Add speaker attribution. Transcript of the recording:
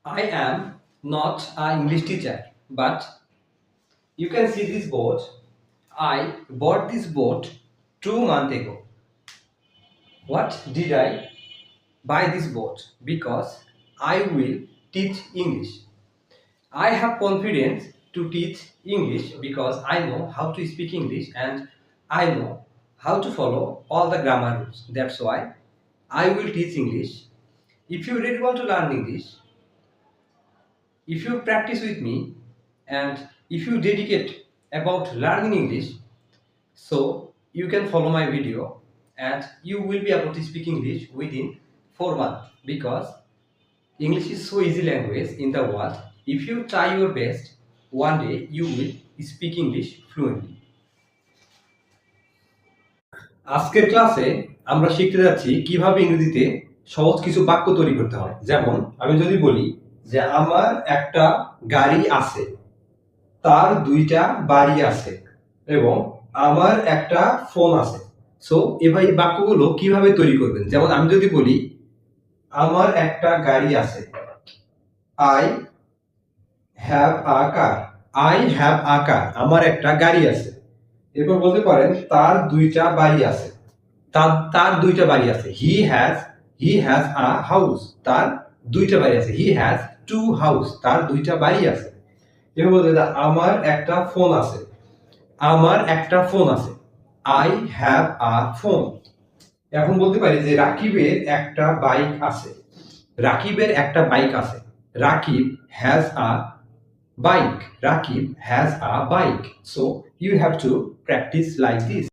Speaker 1: I am not an English teacher, but you can see this board. I bought this board 2 months ago. What did I buy this board? Because I will teach English. I have confidence to teach English because I know how to speak English and I know how to follow all the grammar rules. That's why I will teach English. If you really want to learn English, if you practice with me and if you dedicate about learning English, so you can follow my video and you will be able to speak English within 4 months because English is so easy language in the world. If you try your best, one day you will speak English fluently. আজকের ক্লাসে আমরা শিখতে যাচ্ছি কিভাবে ইংরেজিতে সহজ কিছু বাক্য তৈরি করতে হয়। যেমন আমি যদি বলি যে আমার একটা গাড়ি আছে, তার দুইটা বাড়ি আছে এবং আমার একটা ফোন আছে। সো এবার এই বাক্যগুলো কিভাবে তৈরি করবেন? যেমন আমি যদি বলি আমার একটা গাড়ি আছে, I have a car. I have a car, আমার একটা গাড়ি আছে। এরপর বলতে পারেন তার দুইটা বাড়ি আছে, তার দুইটা বাড়ি আছে। হি হ্যাজ আ হাউস, তার দুইটা বাড়ি আছে। হি হ্যাজ টু হাউস, তার দুইটা বাড়ি আছে। এবার বলতে আমার একটা ফোন আছে, আমার একটা ফোন আছে। I have a phone. এখন বলতে পারি যে রাকিবের একটা বাইক আছে, রাকিবের একটা বাইক আছে। Rakib has a bike. Rakib has a bike. So you have to practice like this.